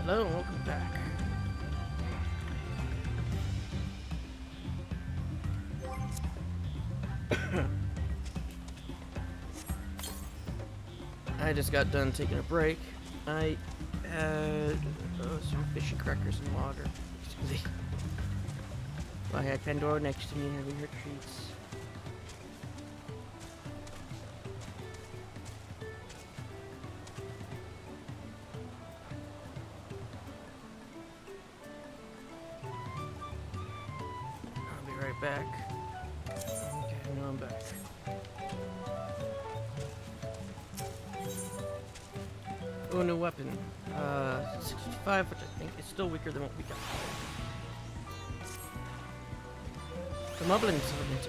Hello and welcome back. I just got done taking a break. I had some fishy crackers and water. I had Pandora next to me having her treats. I'll be right back. Okay, now I'm back. Oh, new weapon. 65, which I think is still weaker than what we got. The mumbling settlement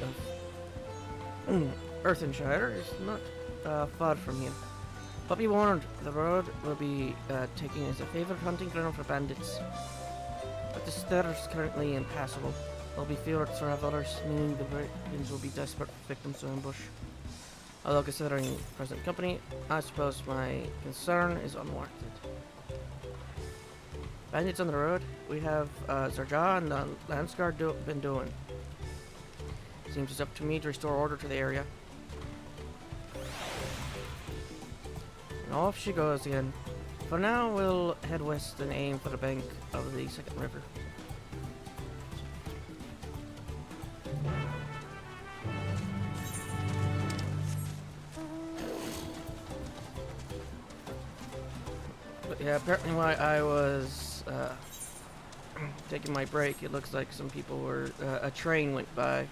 of Earthenshire is not far from here. But be warned, the road will be taken as a favored hunting ground for bandits. But the stair is currently impassable. There'll be fewer travelers, meaning the victims will be desperate victims to ambush. Although considering present company, I suppose my concern is unwarranted. Bandits on the road, we have Zarja and the Landsguard been doing. Seems it's up to me to restore order to the area. And off she goes again. For now, we'll head west and aim for the bank of the second river. But yeah, apparently while I was taking my break, it looks like some people were, a train went by.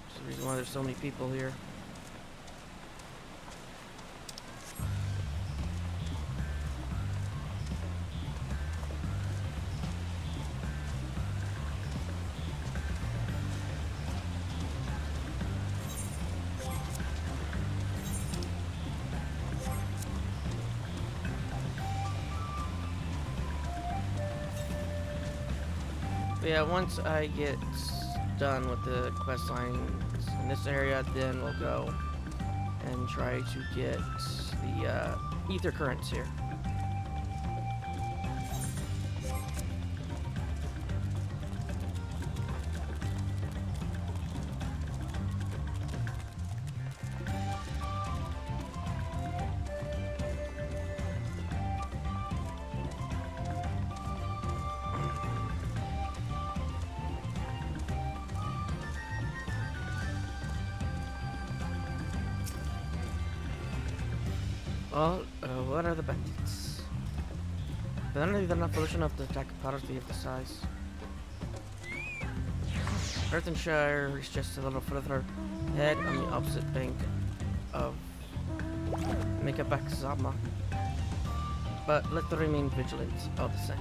That's the reason why there's so many people here. But yeah, once I get done with the quest lines in this area, then we'll go and try to get the ether currents here. Well, what are the bandits? Apparently they're not foolish enough to attack a party of the size. Earthenshire is just a little further ahead on the opposite bank of Mekabakzama. But let them remain vigilant all the same.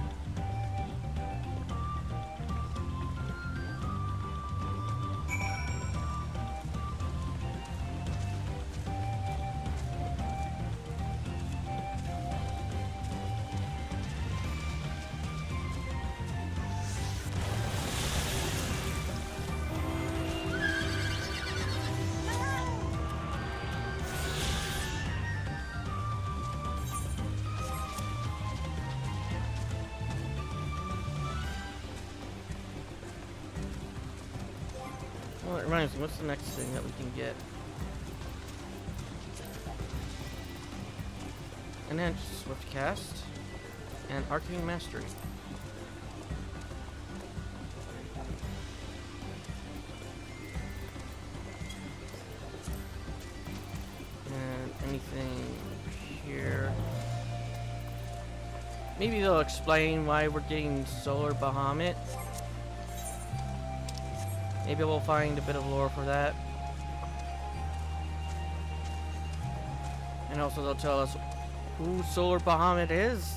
Well, it reminds me, what's the next thing that we can get? Enhanced Swift Cast and Arcane Mastery. And anything here? Maybe they'll explain why we're getting Solar Bahamut. Maybe we'll find a bit of lore for that. And also they'll tell us who Solar Bahamut is.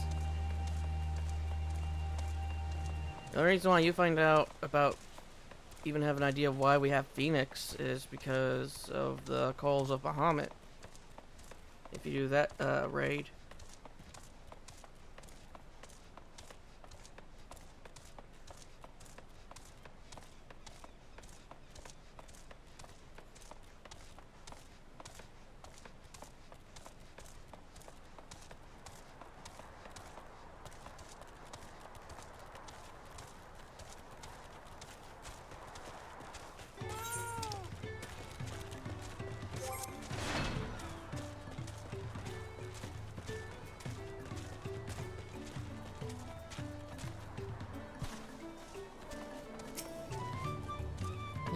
The reason why you find out about, even have an idea of why we have Phoenix, is because of the calls of Bahamut. If you do that raid.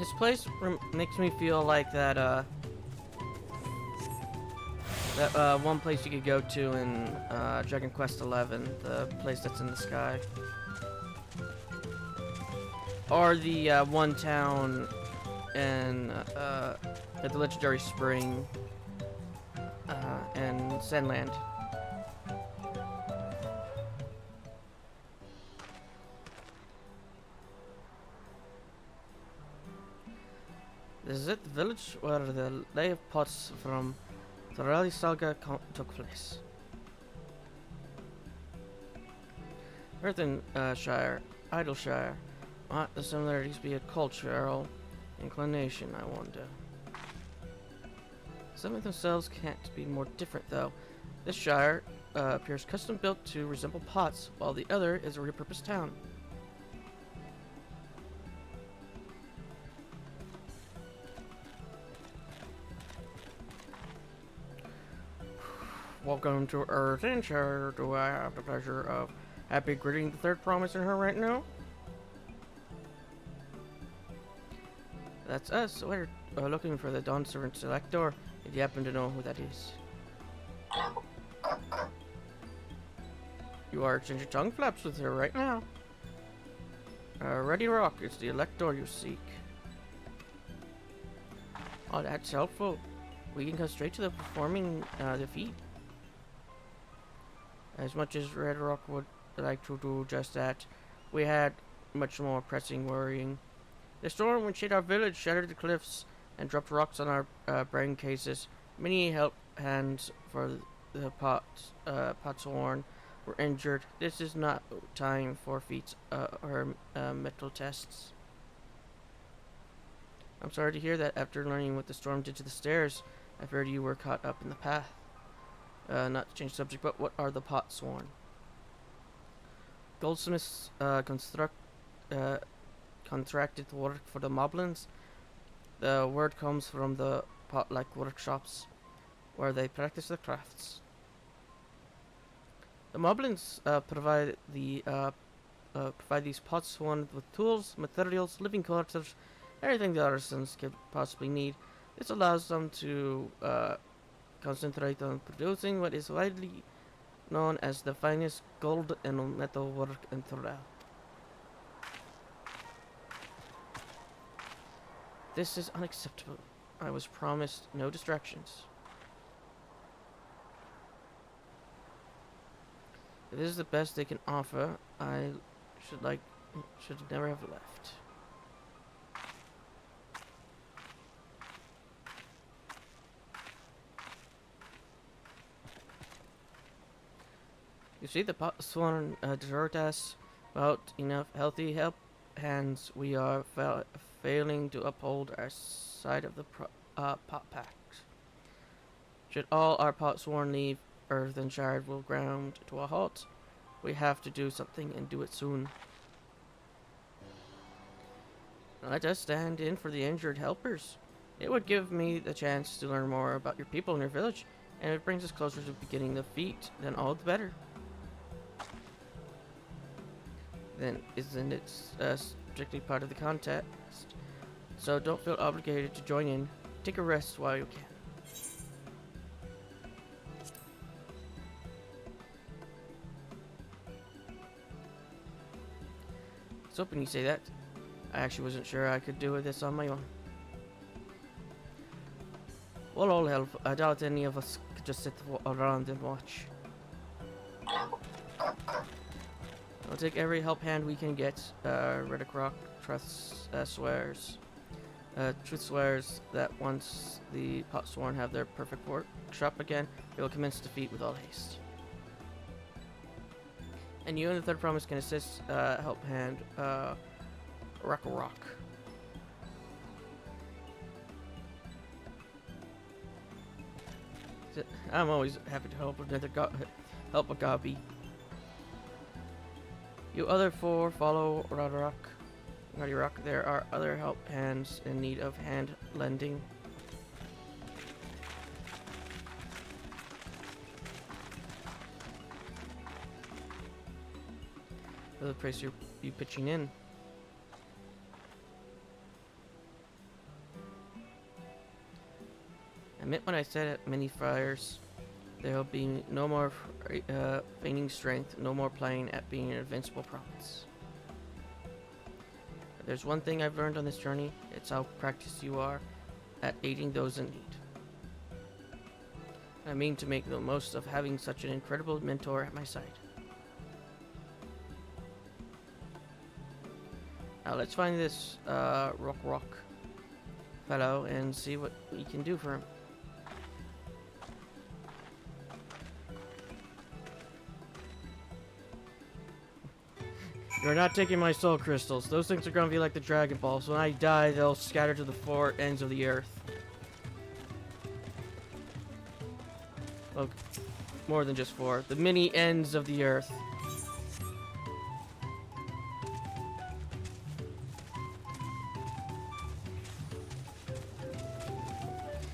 His place makes me feel like that one place you could go to in Dragon Quest XI, the place that's in the sky. Or the one town in at the legendary spring and Sandland. This is it, the village where the Lay of Pots from the Rally Saga took place. Earthenshire, Idleshire. Might the similarities be a cultural inclination, I wonder. Some of themselves can't be more different, though. This shire appears custom built to resemble pots, while the other is a repurposed town. Welcome to Earthenshire. Do I have the pleasure of happy greeting the third promise in her right now? That's us. We're looking for the Dawn Servant Selector, if you happen to know who that is. You are exchanging tongue flaps with her right now. Ready Rock, it's the Elector you seek. Oh, that's helpful. We can go straight to the performing the feat. As much as Red Rock would like to do just that, we had much more pressing worrying. The storm which hit our village shattered the cliffs and dropped rocks on our brain cases. Many help hands for the Potsworn were injured. This is not time for feats or metal tests. I'm sorry to hear that. After learning what the storm did to the stairs, I feared you were caught up in the path. Not to change subject, but what are the Potsworn? Goldsmiths contracted to work for the Moblins. The word comes from the pot-like workshops where they practice their crafts. The Moblins provide these Potsworn with tools, materials, living quarters, everything the artisans could possibly need. This allows them to concentrate on producing what is widely known as the finest gold and metal work in Dawntrail. This is unacceptable. I was promised no distractions. If this is the best they can offer, I should never have left. You see, the Potsworn desert us without enough healthy help hands. We are failing to uphold our side of the pot pact. Should all our Potsworn leave Earthenshire will ground to a halt, we have to do something and do it soon. Let us stand in for the injured helpers. It would give me the chance to learn more about your people in your village, and if it brings us closer to beginning the feat, then all the better. Then isn't it strictly part of the contest? So don't feel obligated to join in. Take a rest while you can. I was hoping you say that. I actually wasn't sure I could do this on my own. We'll all help. I doubt any of us could just sit around and watch. We'll take every help hand we can get. Reddick Rock swears. Truth swears that once the Potsworn have their perfect workshop again, they will commence defeat with all haste. And you and the third promise can assist help hand Rock. I'm always happy to help another help a gobby. You other four follow Ruddy Rock. There are other help hands in need of hand lending. For the price you pitching in. I meant when I said at many fires, there'll be no more feigning strength, no more playing at being an invincible province. If there's one thing I've learned on this journey, it's how practiced you are at aiding those in need. I mean to make the most of having such an incredible mentor at my side. Now let's find this rock fellow and see what we can do for him. You're not taking my soul crystals. Those things are gonna be like the Dragon Balls. When I die, they'll scatter to the four ends of the earth. Well, more than just four. The many ends of the earth.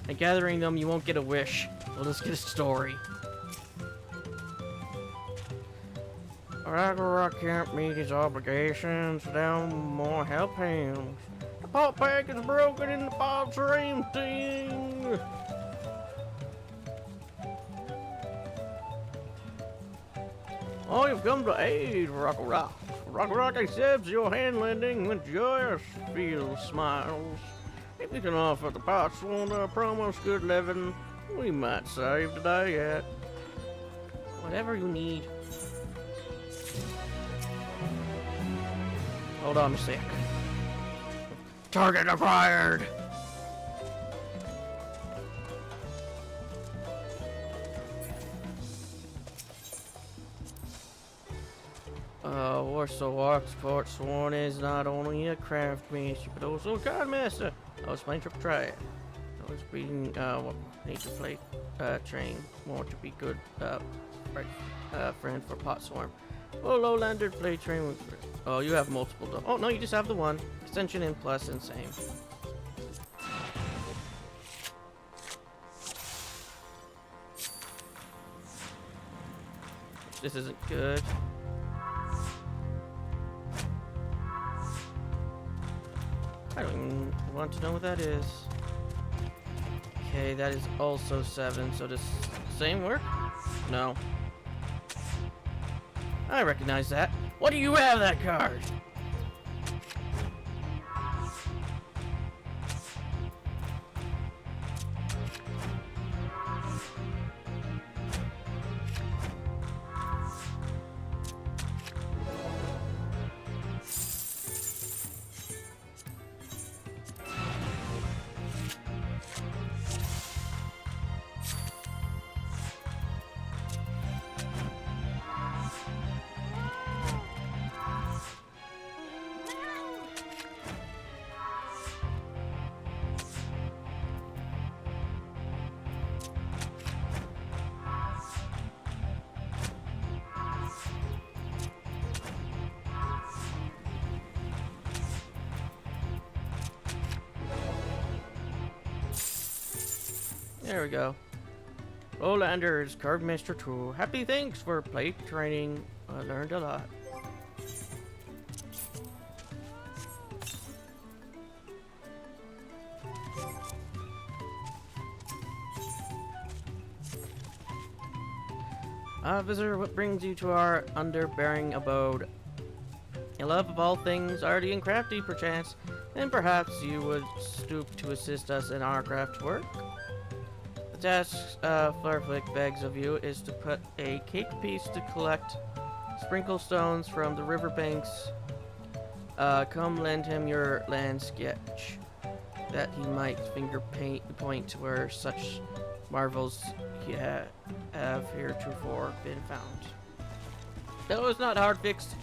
And gathering them, you won't get a wish. We'll just get a story. Ragnarok can't meet his obligations without more help hands. The pulp pack is broken and the pots are empty. Oh, you've come to aid, Ragnarok. Ragnarok accepts your hand lending with joyous feel smiles. If you can offer the pots one promise good living, we might save the day yet. Whatever you need. Hold on a sec. Target acquired! Warsaw Oxport Sworn is not only a craft master, but also a god master. I was playing triple try. I was being, need to play, train more to be good, friend for Pot Swarm. Oh, Lowlander play train with. Oh, you have multiple. Oh, no, you just have the one. Extension and plus and same. This isn't good. I don't even want to know what that is. Okay, that is also 7. So does same work? No. I recognize that. What do you have that card? There we go. Lowlander's Card Master 2. Happy thanks for plate training. I learned a lot. Visitor, what brings you to our underbearing abode? A love of all things arty and crafty, perchance, and perhaps you would stoop to assist us in our craft work? The task Flurflick begs of you is to put a cake piece to collect sprinkle stones from the riverbanks. Come lend him your land sketch, that he might point to where such marvels he have heretofore been found. Though it's not hard fixed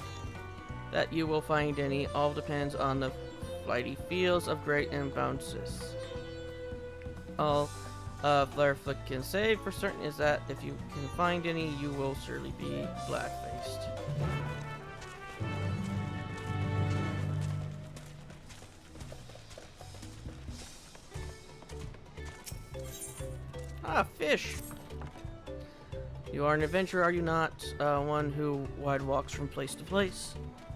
that you will find any, all depends on the flighty fields of great imbalances. All Flurflick can say for certain is that if you can find any, you will surely be black-faced. Ah, fish! You are an adventurer, are you not? One who wide walks from place to place.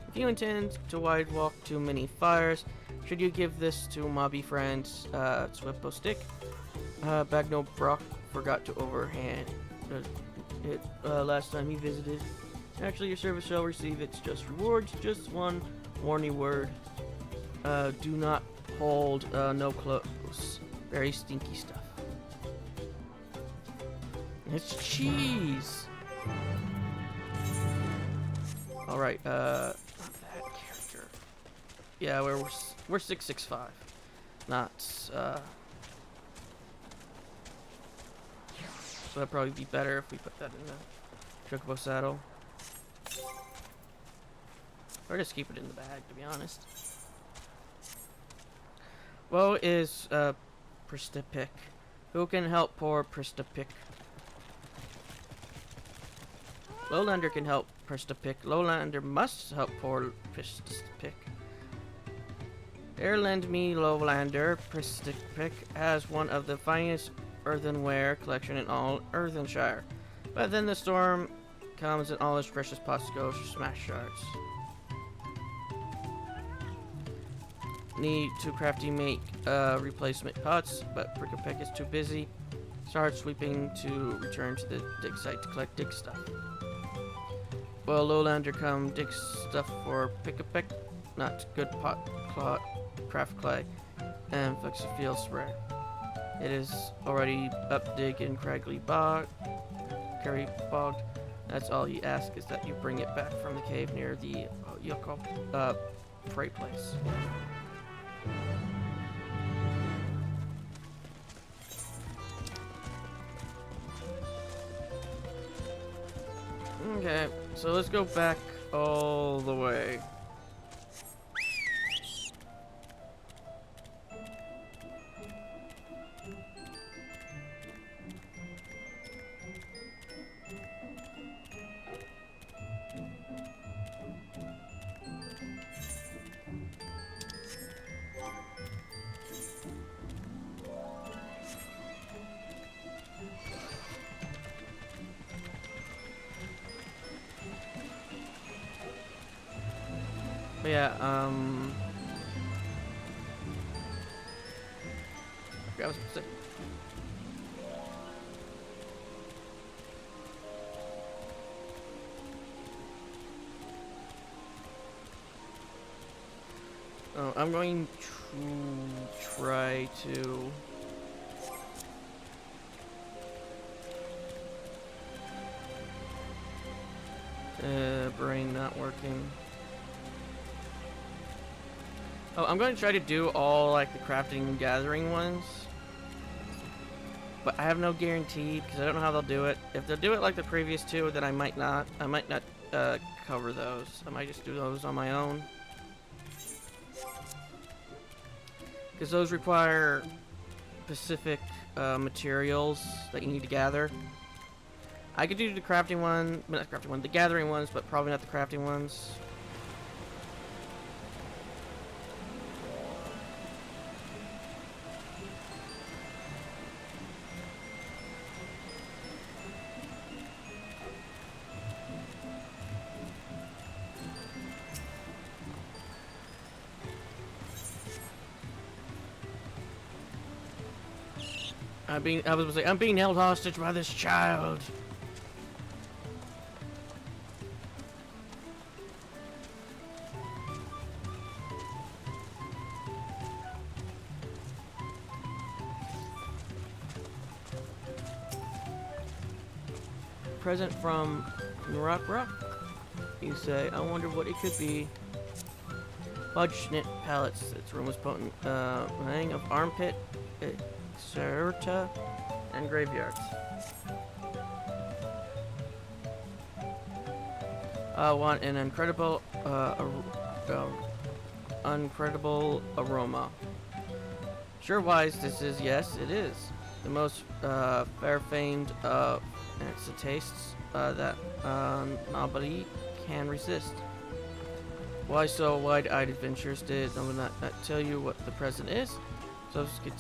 If you intend to wide walk to many fires, should you give this to mobby friend Swippo Stick? Bagnell Brock forgot to overhand it last time he visited. Actually, your service shall receive its just rewards. Just one warning word. Do not hold no close. Very stinky stuff. It's cheese! Alright, not that character. Yeah, we're 665. Not, so that'd probably be better if we put that in the Chocobo saddle. Or just keep it in the bag, to be honest. Woe is, Pristapic. Who can help poor Pristapic? Lowlander can help Pristapic. Lowlander must help poor Pristapic. Lend me Lowlander. Pristapic has one of the finest earthenware collection in all Earthenshire. But then the storm comes and all his precious pots go to smash shards. Need to crafty make replacement pots, but Prickapek is too busy. Start sweeping to return to the dig site to collect dig stuff. Well, Lowlander come dig stuff for Pick-a-Peck, not good craft clay, and fix a field spray. It is already up dig in Craggy Bog. That's all you ask is that you bring it back from the cave near the Yoko freight place. Okay, so let's go back all the way. But yeah, I forgot what I was supposed to say. Oh, I'm going to try to brain not working. Oh, I'm going to try to do all like the crafting and gathering ones, but I have no guarantee because I don't know how they'll do it. If they'll do it like the previous two, then I might not cover those. I might just do those on my own because those require specific materials that you need to gather. I could do the crafting one, but not crafting one, the gathering ones, but probably not the crafting ones. I was gonna say, I'm being held hostage by this child. Present from Rock. You say, I wonder what it could be. Fudge knit pallets. Its room was potent. Laying of armpit, Serta, and graveyards. Want an incredible aroma. Sure wise this is, yes it is. The most fair-famed and it's the tastes that nobody can resist. Why so wide-eyed adventures did I not tell you what the present is? So could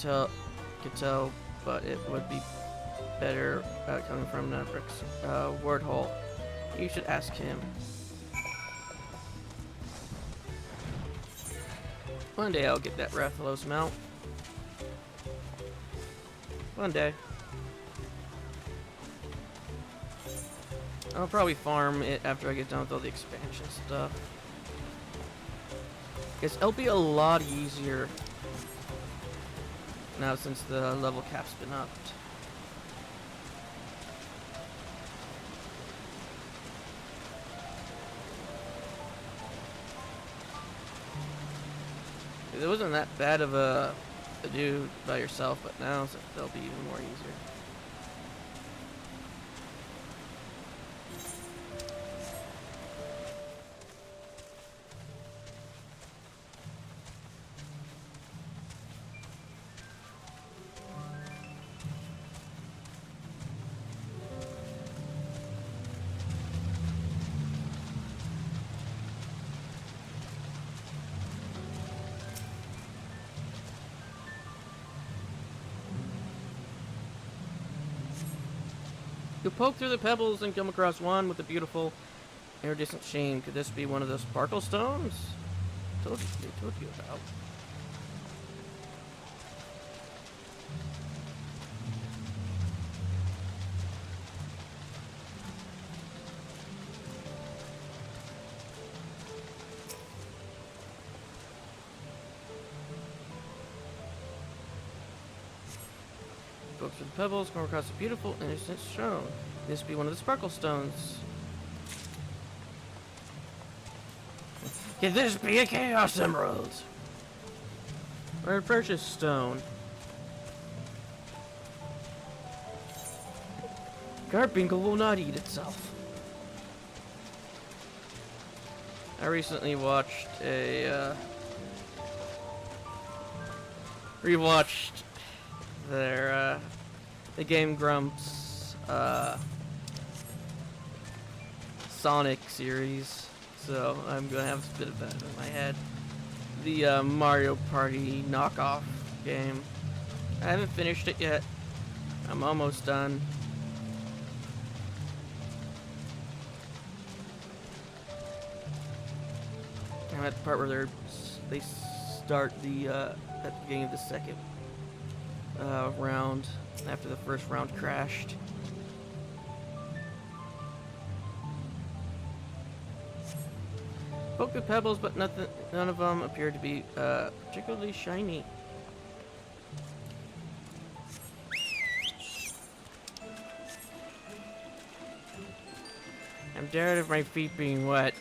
tell, but it would be better coming from Nevrik's word hole. You should ask him. One day I'll get that Rathalos mount. One day. I'll probably farm it after I get done with all the expansion stuff. Guess it'll be a lot easier now since the level cap's been upped. It wasn't that bad of a to do by yourself, but now they'll be even more easier. You poke through the pebbles and come across one with a beautiful iridescent sheen. Could this be one of those sparkle stones? Told you about. Poke through the pebbles, come across a beautiful innocent stone. This be one of the sparkle stones. Could this be a chaos emerald? Or a precious stone? Garfinkel will not eat itself. I recently watched a rewatched their the Game Grumps Sonic series, so I'm gonna have a bit of that in my head. The Mario Party knockoff game. I haven't finished it yet. I'm almost done. I'm at the part where they start the at the beginning of the second round after the first round crashed. Poke the pebbles, but none of them appear to be particularly shiny. I'm tired of my feet being wet.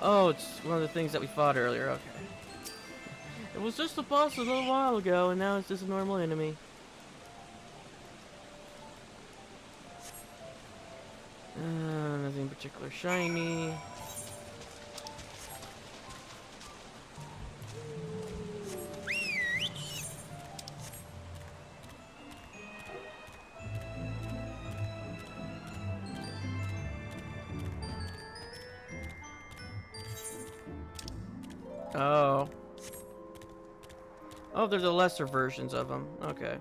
Oh, it's one of the things that we fought earlier, okay. It was just a boss a little while ago, and now it's just a normal enemy. Nothing particular shiny. Oh. Oh, they're the lesser versions of them. Okay.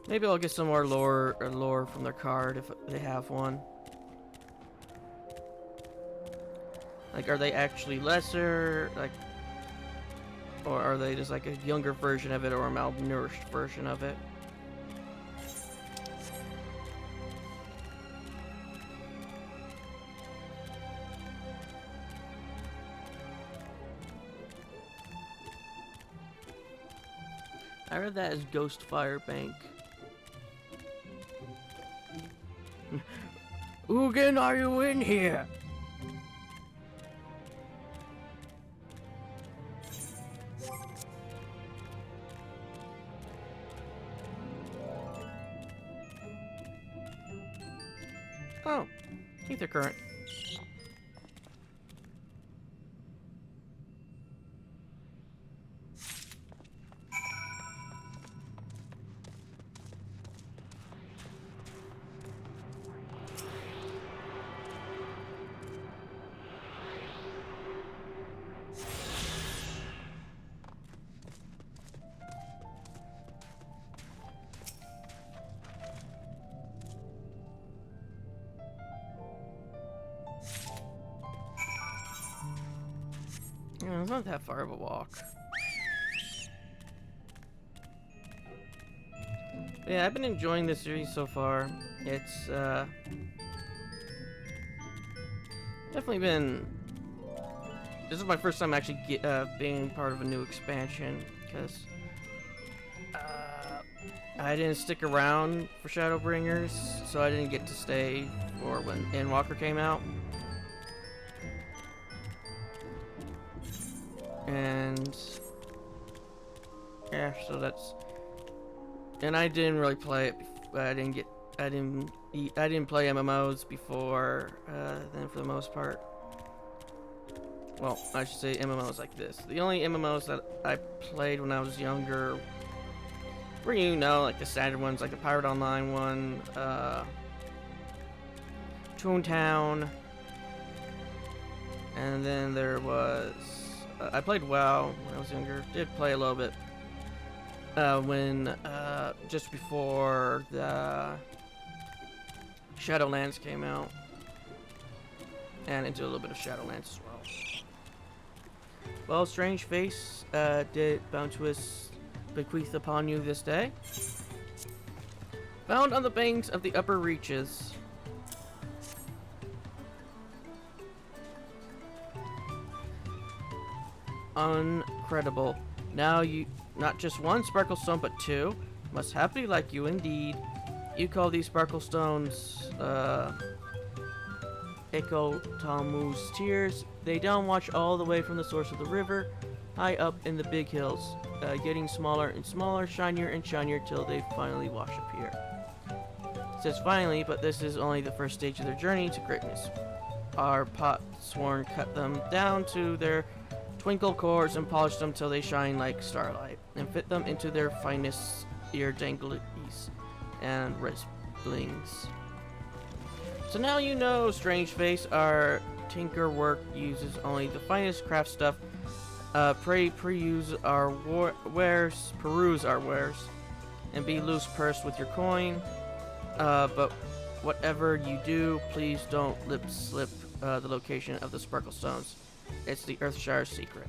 Maybe I'll get some more lore from their card if they have one. Like, are they actually lesser? Like, or are they just like a younger version of it or a malnourished version of it? I read that as Ghost Fire Bank. Ugin, are you in here? Oh, ether current. It's not that far of a walk. Yeah, I've been enjoying this series so far. It's definitely been. This is my first time actually being part of a new expansion, because I didn't stick around for Shadowbringers, so I didn't get to stay for when Endwalker came out. And yeah, so that's. And I didn't really play it. I didn't play MMOs before then, for the most part. Well, I should say MMOs like this. The only MMOs that I played when I was younger were, you know, like the standard ones, like the Pirate Online one, Toontown, and then there was I played WoW when I was younger. Did play a little bit when just before the Shadowlands came out, and into a little bit of Shadowlands as well. Well, strange face did Bounteous bequeath upon you this day. Found on the banks of the upper reaches. Uncredible. Now you, not just one sparkle stone, but two. Must happily like you indeed. You call these sparkle stones, Echo Talmu's tears. They downwash all the way from the source of the river, high up in the big hills, getting smaller and smaller, shinier and shinier, till they finally wash up here. It says finally, but this is only the first stage of their journey to greatness. Our pot sworn cut them down to their twinkle cores and polish them till they shine like starlight, and fit them into their finest ear danglies and wrist blings. So now you know, strange face, our tinker work uses only the finest craft stuff. Peruse our wares, and be loose pursed with your coin. But whatever you do, please don't lip slip the location of the sparkle stones. It's the Earthshire's secret.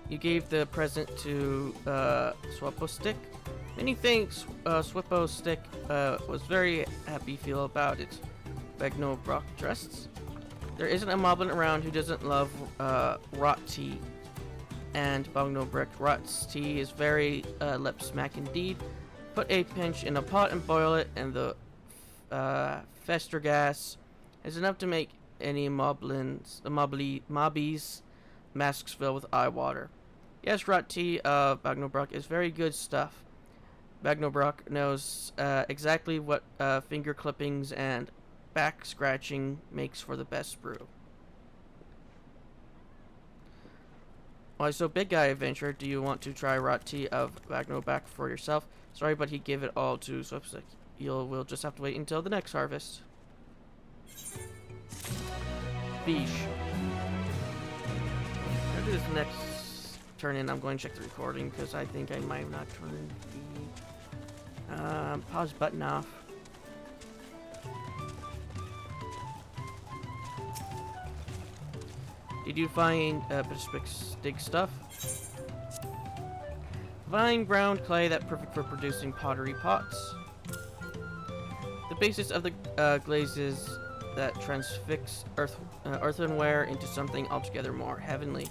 You gave the present to Swappo Stick. Many thanks, Swappo Stick was very happy feel about it. Bagno Brock trusts. There isn't a moblin around who doesn't love rot tea. And Bagno Brick Rot's tea is very lip smack indeed. Put a pinch in a pot and boil it, and the fester gas is enough to make any mobbies masks fill with eye water. Yes, rot tea of Bagnobrock is very good stuff. Bagnobrock knows exactly what finger clippings and back scratching makes for the best brew. Why, so big guy adventure, do you want to try rot tea of Bagnobrock for yourself? Sorry, but he gave it all to Swipstick. We'll just have to wait until the next harvest. Beesh. After this next turn in, I'm going to check the recording because I think I might have not turned the pause button off. Did you find dig stuff? Fine ground clay that's perfect for producing pottery pots. The basis of the glazes that transfix earthenware into something altogether more heavenly.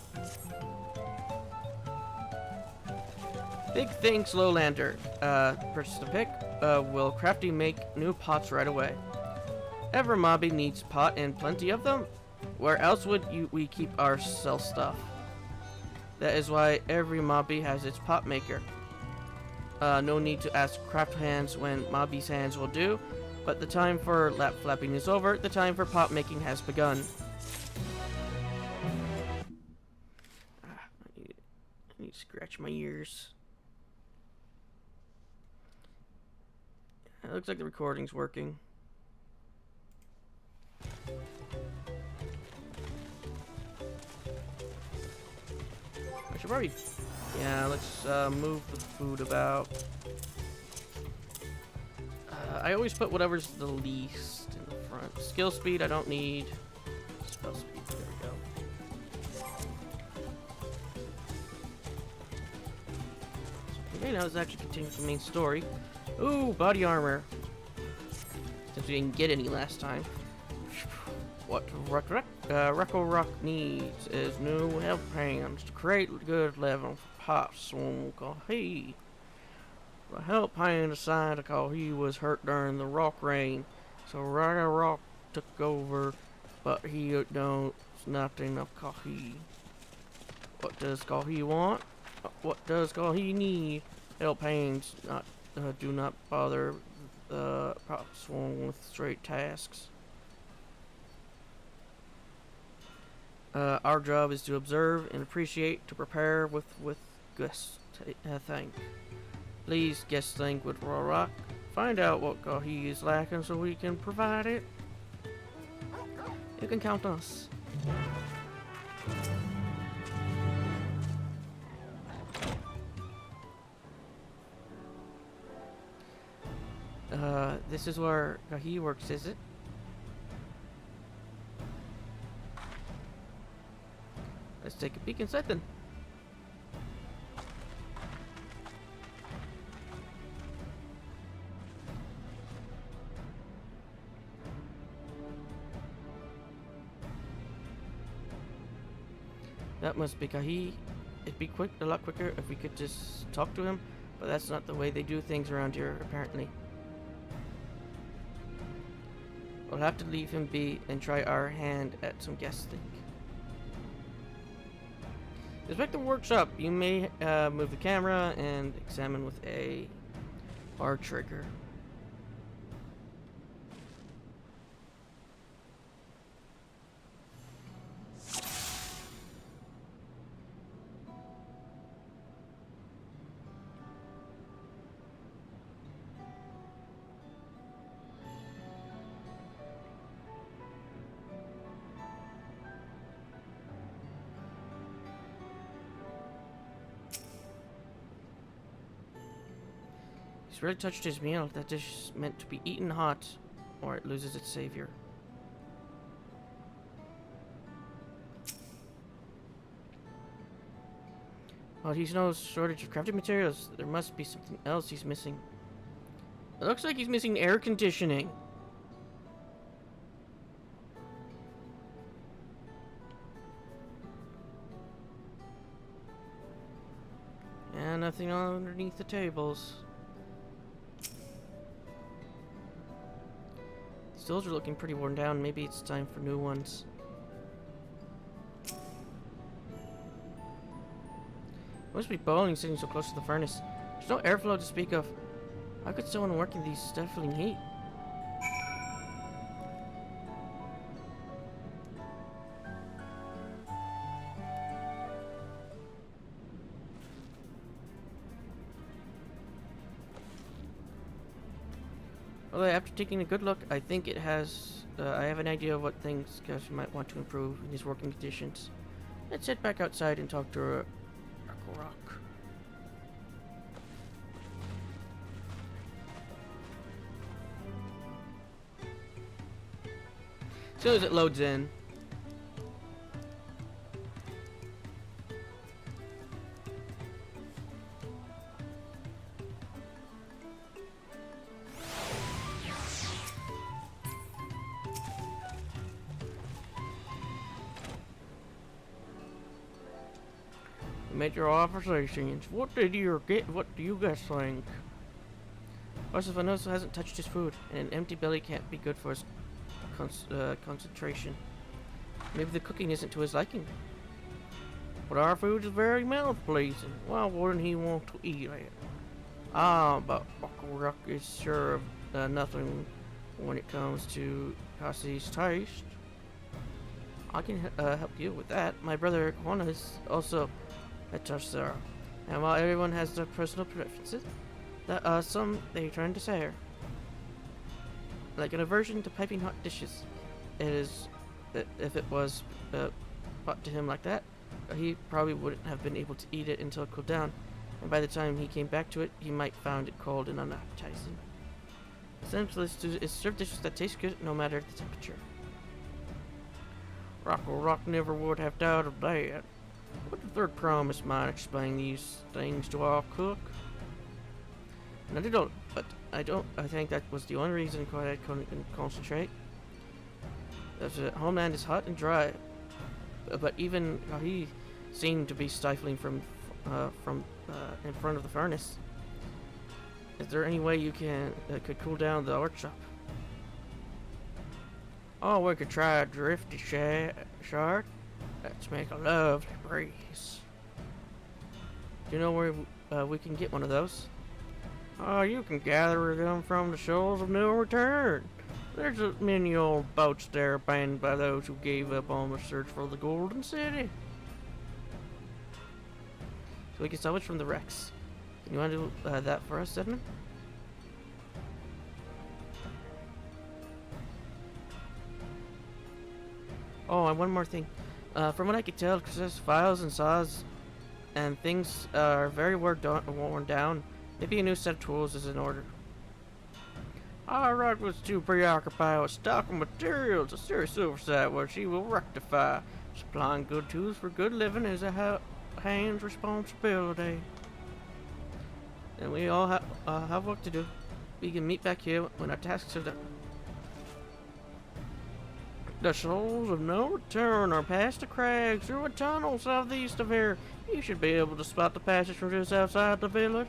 Big thanks, Lowlander. Purchase the pick. Will Crafty make new pots right away? Ever mobby needs pot and plenty of them? Where else would we keep our sell stuff? That is why every mobby has its pot maker. No need to ask craft hands when mobby's hands will do, but the time for lap flapping is over. The time for pot making has begun. I need to scratch my ears. It looks like the recording's working. I should probably Yeah, let's move the food about. I always put whatever's the least in the front. Skill speed, I don't need. Spell speed, there we go. Okay, now let's actually continue with the main story. Ooh, body armor. Since we didn't get any last time. What Recco Rock needs is new help hands to create good level for Pops. He the help hand decided because he was hurt during the rock rain, so Recco Rock took over, but he knows nothing of Kahi. What does Kahi want? What does Kahi need? Help hands do not bother the Pops with straight tasks. Our job is to observe and appreciate, to prepare with guest think. Please guest think with Raw Rock. Find out what he is lacking so we can provide it. You can count on us. This is where he works, is it? Let's take a peek inside then. That must be Kahi. It'd be a lot quicker if we could just talk to him, but that's not the way they do things around here, apparently. We'll have to leave him be and try our hand at some guesting. Inspect the workshop. You may move the camera and examine with a R trigger. He's really touched his meal. That dish is meant to be eaten hot, or it loses its savior. Well, he's no shortage of crafting materials. There must be something else he's missing. It looks like he's missing air conditioning. And nothing underneath the tables. Stools are looking pretty worn down. Maybe it's time for new ones. It must be boiling sitting so close to the furnace. There's no airflow to speak of. How could someone work in these stifling heat? Although after taking a good look, I think it has. I have an idea of what things Gus might want to improve in his working conditions. Let's head back outside and talk to Rock. As soon as it loads in. Made your observations. What do you guys think? Vanos hasn't touched his food, and an empty belly can't be good for his concentration. Maybe the cooking isn't to his liking. But our food is very mouth-pleasing. Why wouldn't he want to eat it? But Rock is sure of nothing when it comes to Kasi's taste. I can help you with that. My brother Juan is also a touch there. And while everyone has their personal preferences, there are some they turn to share. Like an aversion to piping hot dishes. It is that if it was brought to him like that, he probably wouldn't have been able to eat it until it cooled down, and by the time he came back to it, he might found it cold and unappetizing. Essentially, it's served dishes that taste good no matter the temperature. Rock never would have doubted that. But the third promise might explain these things to our cook. And I think that was the only reason I couldn't concentrate. The homeland is hot and dry, but even he seemed to be stifling from in front of the furnace. Is there any way you could cool down the workshop? Oh, we could try a drifty shard. Let's make a lovely breeze. Do you know where we can get one of those? Oh, you can gather them from the shoals of no return. There's many old boats there abandoned by those who gave up on the search for the Golden City. So we can salvage from the wrecks. You want to do that for us, Edmund? Oh, and one more thing. From what I could tell, because there's files and saws and things are very worn down, maybe a new set of tools is in order. Our Rock was too preoccupied with stocking materials. A serious oversight what she will rectify. Supplying good tools for good living is a hand's responsibility. And we all have work to do. We can meet back here when our tasks are done. The souls of no return are past the crags through a tunnel southeast of here. You should be able to spot the passage from just outside the village.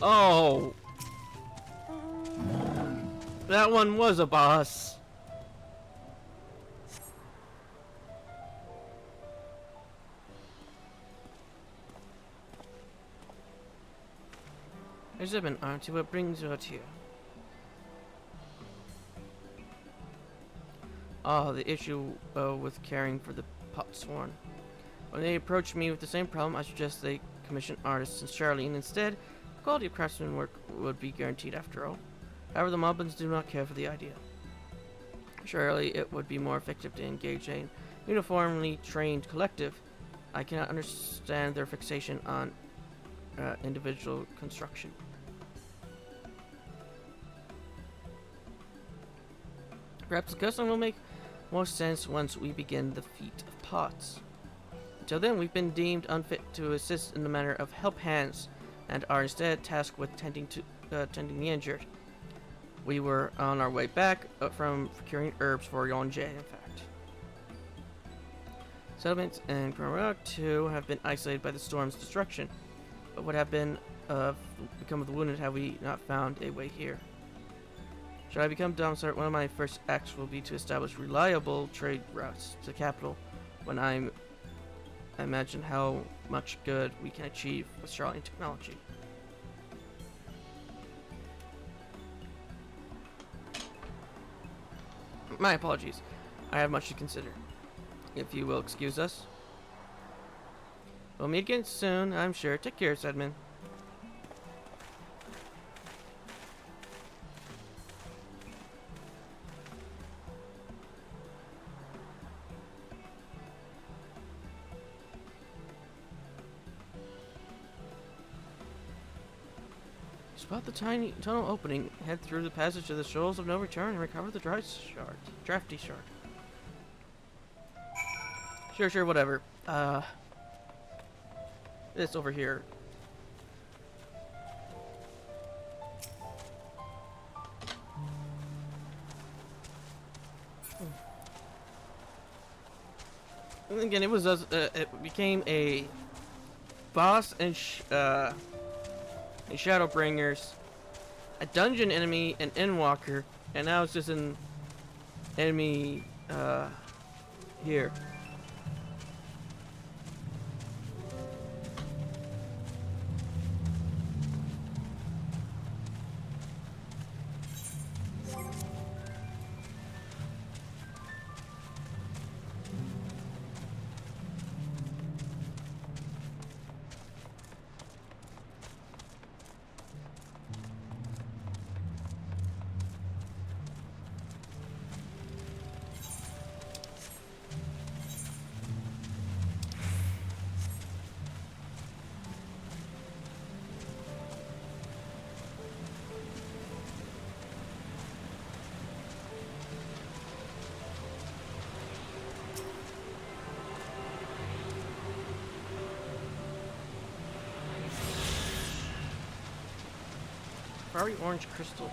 Oh! That one was a boss. There's been auntie, what brings you out here? Oh, the issue with caring for the potsworn. When they approached me with the same problem, I suggest they commission artists in Charlene instead. Quality of craftsman work would be guaranteed after all. However, the Moblins do not care for the idea. Surely it would be more effective to engage a uniformly trained collective. I cannot understand their fixation on individual construction. Perhaps the custom will make more sense once we begin the feat of pots. Until then, we've been deemed unfit to assist in the matter of help hands, and are instead tasked with tending the injured. We were on our way back from procuring herbs for Yonjay, in fact. Settlements in Crown 2 have been isolated by the storm's destruction, but what have become of the wounded have we not found a way here? Should I become Dawntrail, one of my first acts will be to establish reliable trade routes to the capital when I imagine how much good we can achieve with Charlene technology. My apologies. I have much to consider. If you will excuse us. We'll meet again soon, I'm sure. Take care, Sedman. Spot the tiny tunnel opening, head through the passage to the shoals of no return, and recover the drafty shard. Sure, whatever. This over here. And again, it became a boss and Shadowbringers, a dungeon enemy, an Endwalker, and now it's just an enemy here. Probably orange crystal.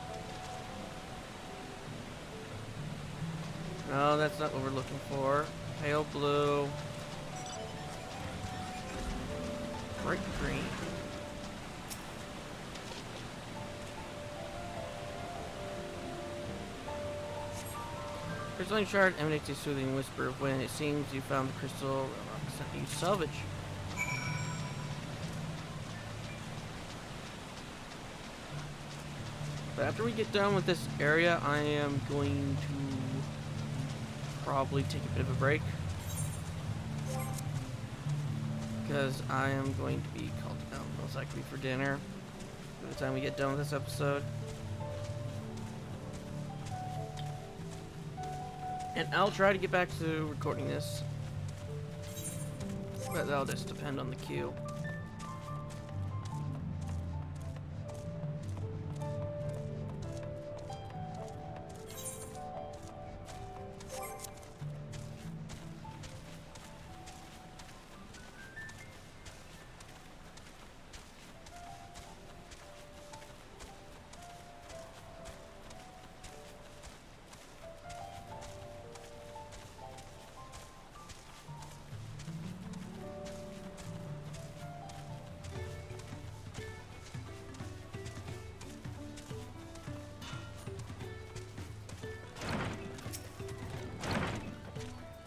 No, that's not what we're looking for. Pale blue. Bright green. Crystalline shard emanates a soothing whisper when it seems you found the crystal rocks that you salvage. But after we get done with this area, I am going to probably take a bit of a break. Because I am going to be called down most likely for dinner by the time we get done with this episode. And I'll try to get back to recording this. But that'll just depend on the queue.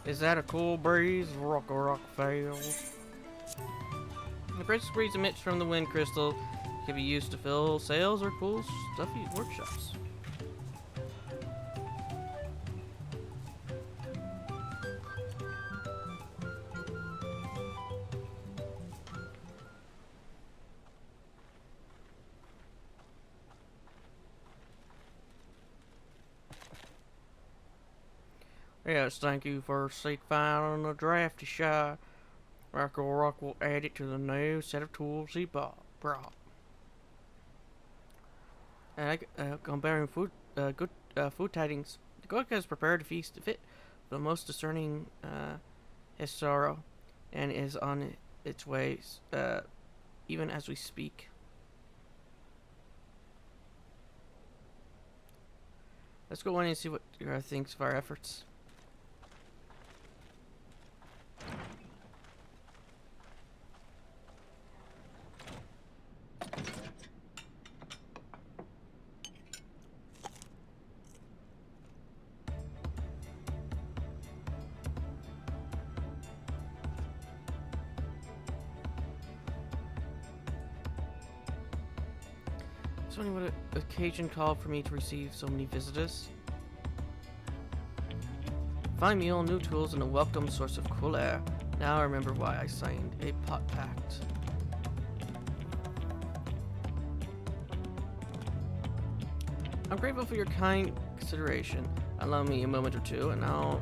Is that a cool breeze? Rock fails. The precious breeze emits from the wind crystal can be used to fill sails or cool stuffy workshops. Yes, thank you for a seat found on the drafty shot. Rock will add it to the new set of tools he brought. Comparing good food tidings. The cook has prepared a feast fit for the most discerning his sorrow, and is on its way even as we speak. Let's go in and see what thinks of our efforts. It's only what occasion called for me to receive so many visitors. Fine meal, new tools, and a welcome source of cool air. Now I remember why I signed a pot pact. I'm grateful for your kind consideration. Allow me a moment or two, and I'll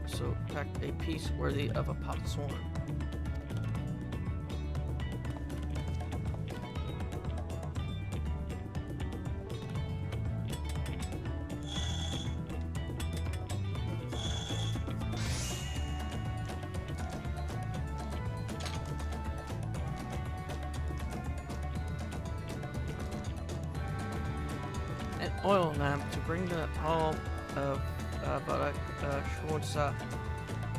so pact a piece worthy of a pot sworn. An oil lamp to bring the hall of Schwarza,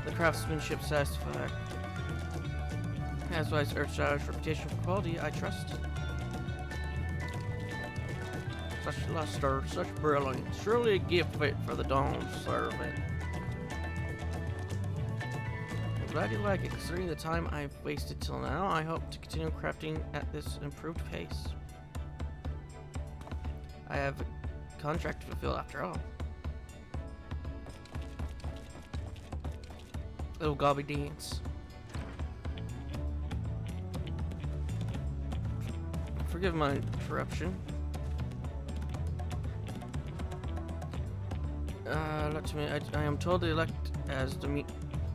the craftsmanship satisfied. As well as Earthshire's reputation for quality, I trust. Such luster, such brilliance, surely a gift fit for the dawn servant. I'm glad you like it. Considering the time I've wasted till now, I hope to continue crafting at this improved pace. I have a contract to fulfill after all. Little gobby dance. Forgive my interruption. I am told the elect as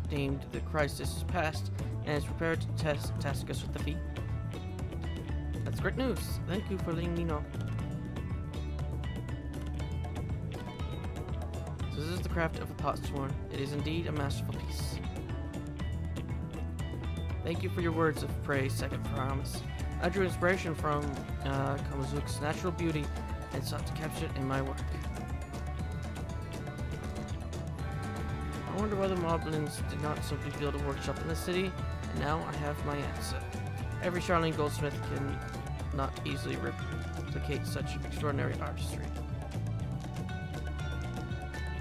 deemed the crisis is past and is prepared to task us with the feat. That's great news. Thank you for letting me know. So this is the craft of a pot sworn. It is indeed a masterful piece. Thank you for your words of praise, second promise. I drew inspiration from Kamazuka's natural beauty and sought to capture it in my work. I wonder whether Moblins did not simply build a workshop in the city, and now I have my answer. Every Charlene goldsmith can not easily replicate such extraordinary artistry.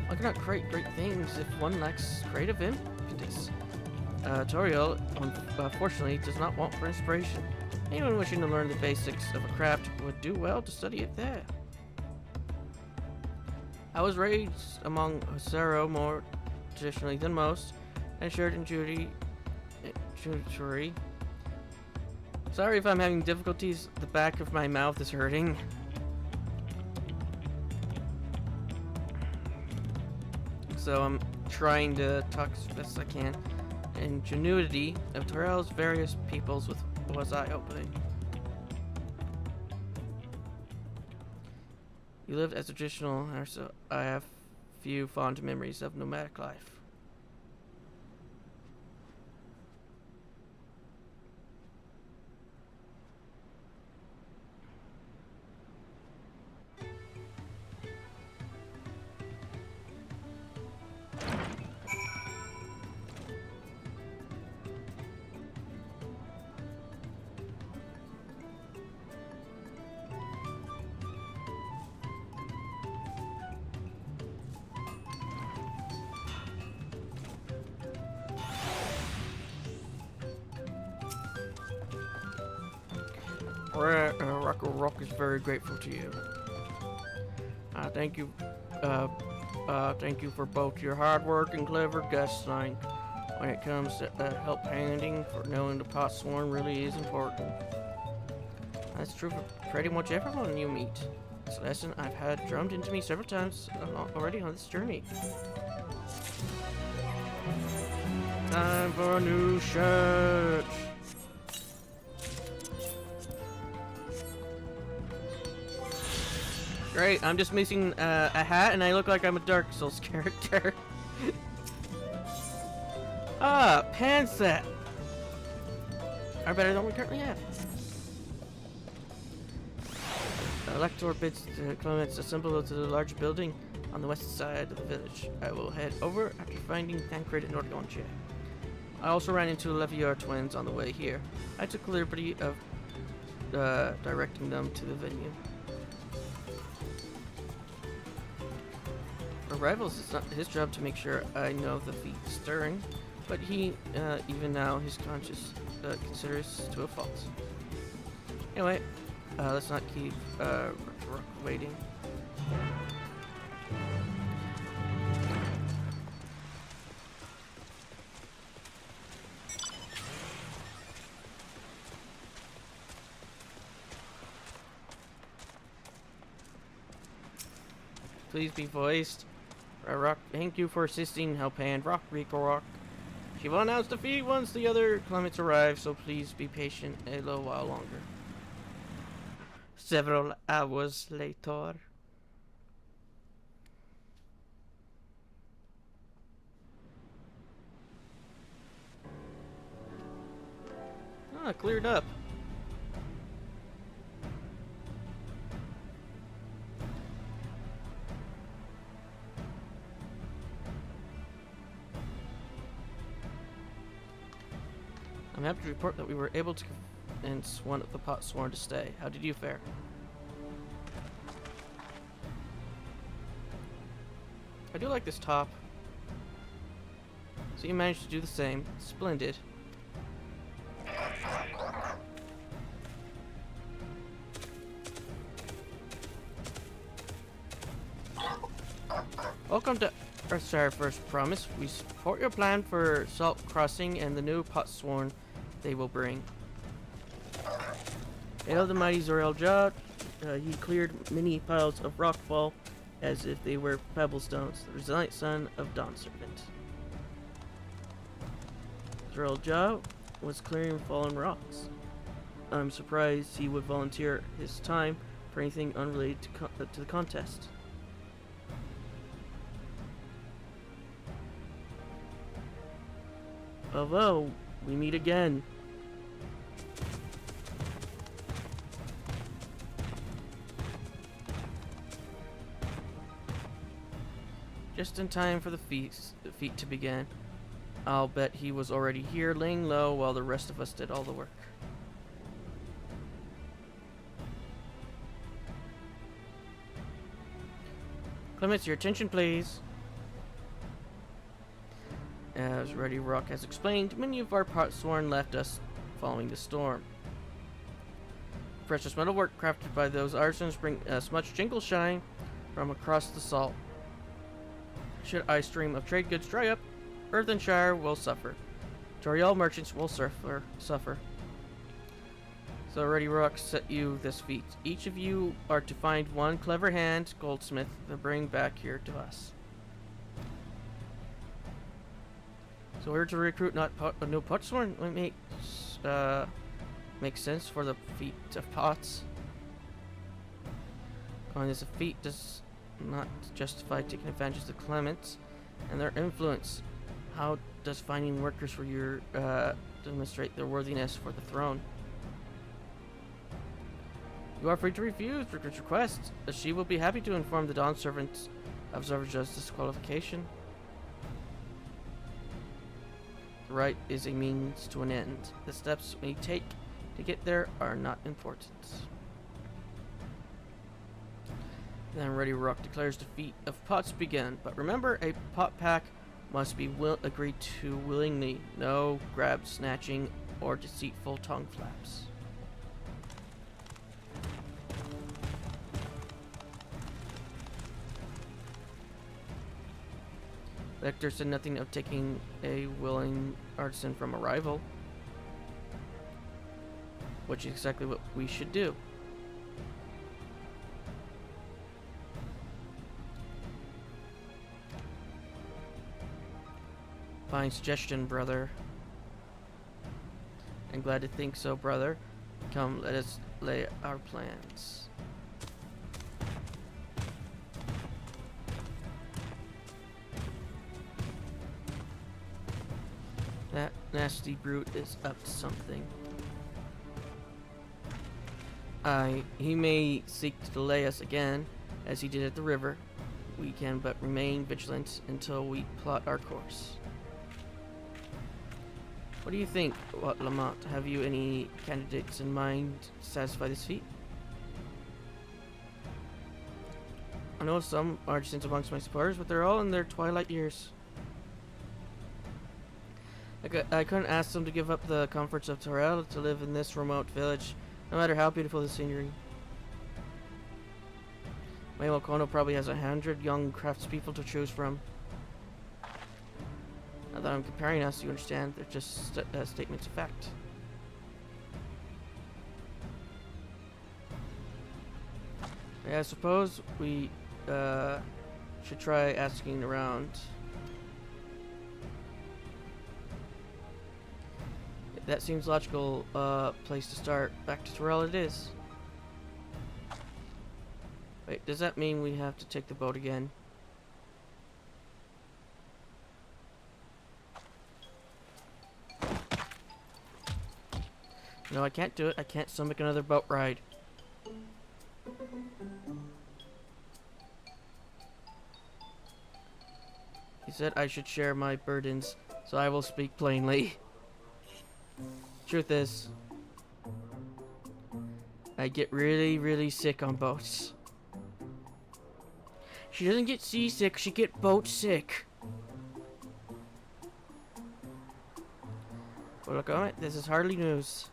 One cannot create great things if one lacks creative impetus. Toriel, unfortunately, does not want for inspiration. Anyone wishing to learn the basics of a craft would do well to study it there. I was raised among Hosero more traditionally than most, and shared in Judy. Sorry if I'm having difficulties. The back of my mouth is hurting. So I'm trying to talk as best as I can. Ingenuity of Terrell's various peoples was eye-opening. You lived as a traditional, so I have few fond memories of nomadic life. Rock is very grateful to you. Thank you for both your hard work and clever guessing. When it comes to help handing, for knowing the pot sworn really is important. That's true for pretty much everyone you meet. It's a lesson I've had drummed into me several times already on this journey. Time for a new shirt. Great, I'm just missing a hat and I look like I'm a Dark Souls character. Pan set! Are better than we currently have. Elector bids the Clements assemble to the large building on the west side of the village. I will head over after finding Tancred and Norgonche. I also ran into the Leviar twins on the way here. I took the liberty of directing them to the venue. For rivals, it's not his job to make sure I know the feet stirring, but he, even now, his conscience considers to a fault. Anyway, let's not keep Rook waiting. Please be voiced. Rock, thank you for assisting. Help hand. Rock, Rico, Rock. She will announce defeat once the other Clements arrive, so please be patient a little while longer. Several hours later. Cleared up. I'm happy to report that we were able to convince one of the pot sworn to stay. How did you fare? I do like this top. So you managed to do the same. Splendid. Welcome to Earthshire First Promise. We support your plan for Salt Crossing and the new pot sworn they will bring. Hail the mighty Zorel Jah. He cleared many piles of rockfall as if they were pebble stones, the resilient son of Dawn Serpent. Zorel Jah was clearing fallen rocks. I'm surprised he would volunteer his time for anything unrelated to the contest. Although we meet again. Just in time for the feat to begin. I'll bet he was already here, laying low while the rest of us did all the work. Clements, your attention, please. As Ready Rock has explained, many of our potsworn left us following the storm. Precious metalwork crafted by those artisans bring us much jingle shine from across the salt. Should ice stream of trade goods dry up, Earthenshire will suffer. Dawntrail merchants will suffer. So Ready Rock set you this feat. Each of you are to find one clever hand goldsmith to bring back here to us. So we're to recruit no potsworn. Makes sense for the feat of pots. Calling this a feat does not justify taking advantage of the Clements and their influence. How does finding workers for your demonstrate their worthiness for the throne? You are free to refuse Ricker's request, as she will be happy to inform the Dawn servants of Zarvaja's disqualification. The right is a means to an end. The steps we take to get there are not important. Then Ready Rock declares the feat of pots begin, but remember, a pot pack must be agreed to willingly. No grab snatching or deceitful tongue flaps. Lecter said nothing of taking a willing artisan from a rival, which is exactly what we should do. Fine suggestion, brother. I'm glad to think so, brother. Come, let us lay our plans. That nasty brute is up to something. He may seek to delay us again, as he did at the river. We can but remain vigilant until we plot our course. What do you think, Lamont? Have you any candidates in mind to satisfy this feat? I know some artisans amongst my supporters, but they're all in their twilight years. I couldn't ask them to give up the comforts of Dawntrail to live in this remote village, no matter how beautiful the scenery. Manuel Kono probably has 100 young craftspeople to choose from. Now that I'm comparing us, you understand, they're just statements of fact. Yeah, I suppose we should try asking around. That seems logical place to start. Back to Dawntrail it is. Wait, does that mean we have to take the boat again? No, I can't do it. I can't stomach another boat ride. He said I should share my burdens, so I will speak plainly. Truth is, I get really, really sick on boats. She doesn't get seasick, she get boat sick. Well, look on it, this is hardly news.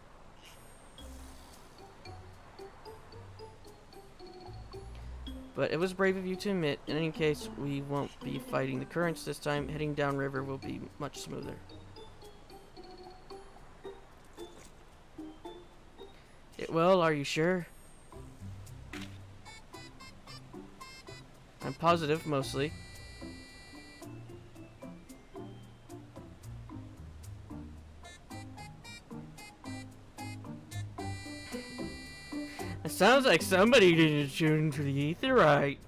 But it was brave of you to admit. In any case, we won't be fighting the currents this time. Heading downriver will be much smoother. It will, are you sure? I'm positive, mostly. It sounds like somebody didn't tune into the ether right.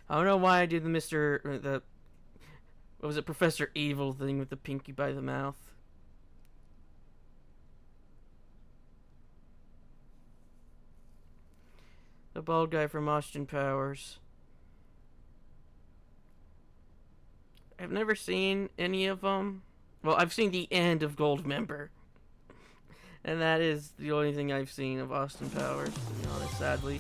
I don't know why I did the what was it, Professor Evil thing with the pinky by the mouth. The bald guy from Austin Powers. I've never seen any of them. Well, I've seen the end of Goldmember. And that is the only thing I've seen of Austin Powers, to be honest, sadly.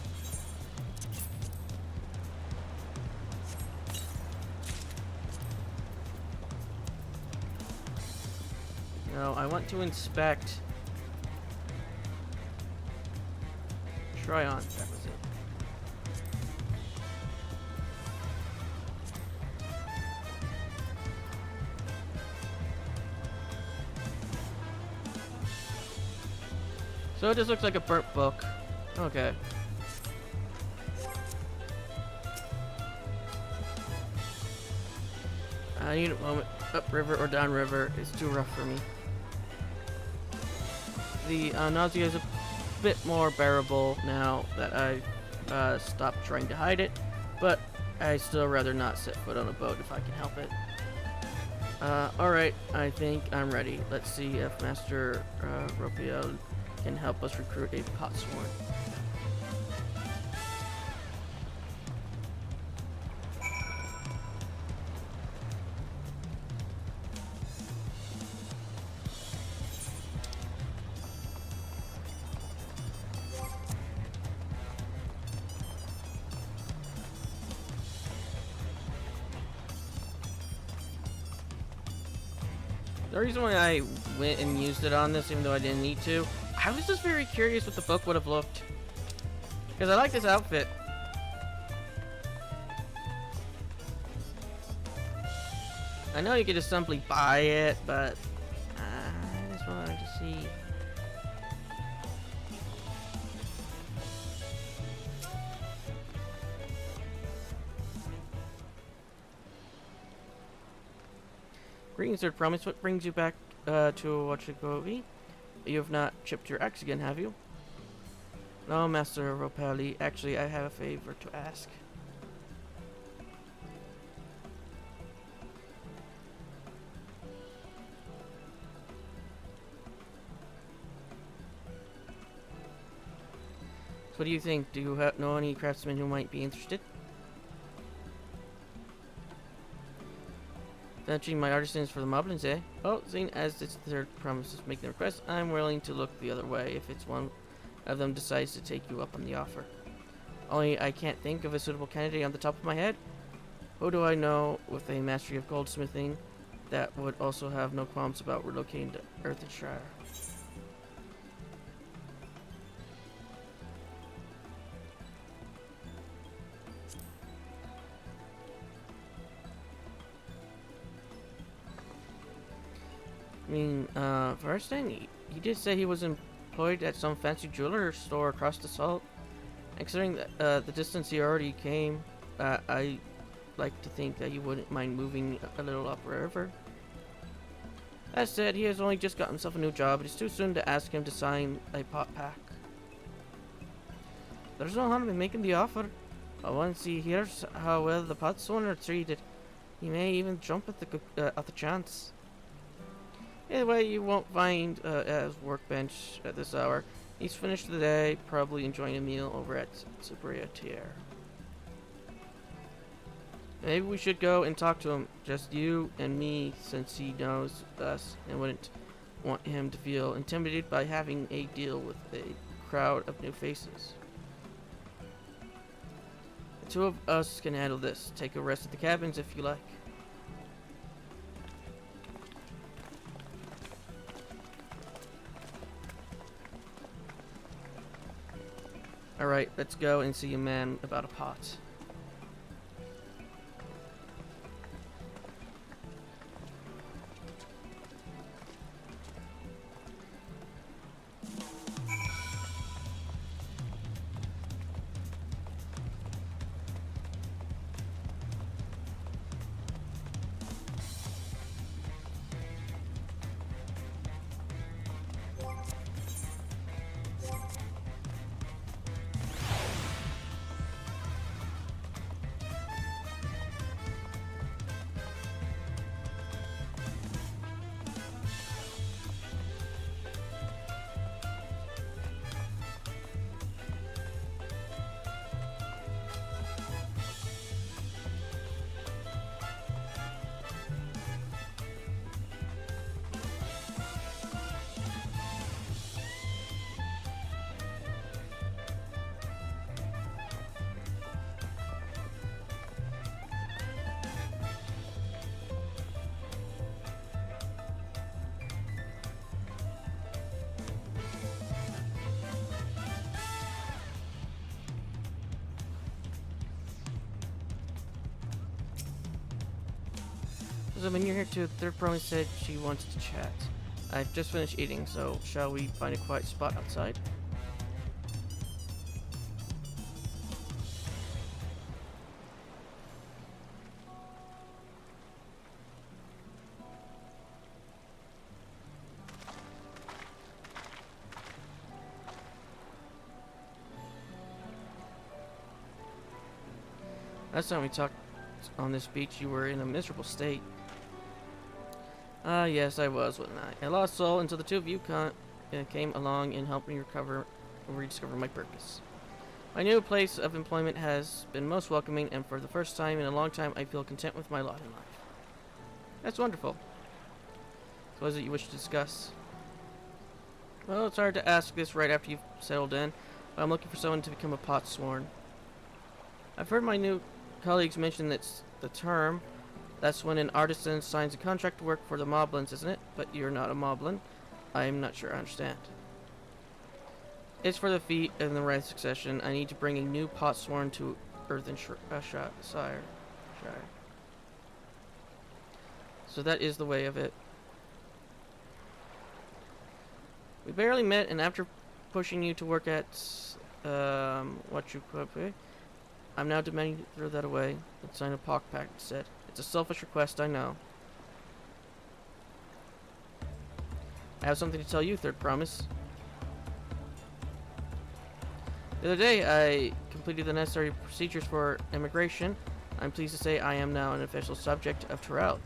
No, I want to inspect. Try on. That was it. So it just looks like a burnt book. Okay. I need a moment. Upriver or downriver is too rough for me. The nausea is a bit more bearable now that I stopped trying to hide it, but I still rather not set foot on a boat if I can help it. Alright, I think I'm ready. Let's see if Master Ropiel can help us recruit a potsworn. The reason why I went and used it on this, even though I didn't need to, I was just very curious what the book would have looked. Because I like this outfit. I know you could just simply buy it, but I just wanted to see. Greetings, Third Promise. What brings you back to Wachigovi? You have not chipped your axe again, have you? No, Master Ropali. Actually, I have a favor to ask. So what do you think? Do you know any craftsmen who might be interested? Fetching my artisans for the moblins, eh? Well, seeing as it's the Third Promise is making the request, I'm willing to look the other way if it's one of them decides to take you up on the offer. Only I can't think of a suitable candidate on the top of my head. Who do I know with a mastery of goldsmithing that would also have no qualms about relocating to Earthenshire? I mean, first thing, he did say he was employed at some fancy jeweler store across the salt. And considering the distance he already came, I like to think that he wouldn't mind moving a little upriver. That said, he has only just got himself a new job. It is too soon to ask him to sign a pot pack. There's no harm in making the offer. Once he hears how well the potsworn are treated, he may even jump at the chance. Either way, you won't find his workbench at this hour. He's finished the day, probably enjoying a meal over at Sobrietier. Maybe we should go and talk to him, just you and me, since he knows us and wouldn't want him to feel intimidated by having a deal with a crowd of new faces. The two of us can handle this. Take a rest at the cabins if you like. Alright, let's go and see a man about a pot. So when you're here too, Third Promise said she wants to chat. I've just finished eating, so shall we find a quiet spot outside? Last time we talked on this beach, you were in a miserable state. Ah, yes, I was, wasn't I? A lost soul until the two of you came along and helped me rediscover my purpose. My new place of employment has been most welcoming, and for the first time in a long time, I feel content with my lot in life. That's wonderful. So what is it you wish to discuss? Well, it's hard to ask this right after you've settled in, but I'm looking for someone to become a potsworn. I've heard my new colleagues mention that's the term. That's when an artisan signs a contract to work for the moblins, isn't it? But you're not a moblin. I'm not sure I understand. It's for the feat in the right of succession. I need to bring a new potsworn to Earthenshire. So that is the way of it. We barely met, and after pushing you to work at what you could pay, I'm now demanding to throw that away. The sign of Pock Pact said. It's a selfish request, I know. I have something to tell you, Third Promise. The other day, I completed the necessary procedures for immigration. I'm pleased to say I am now an official subject of Dawntrail.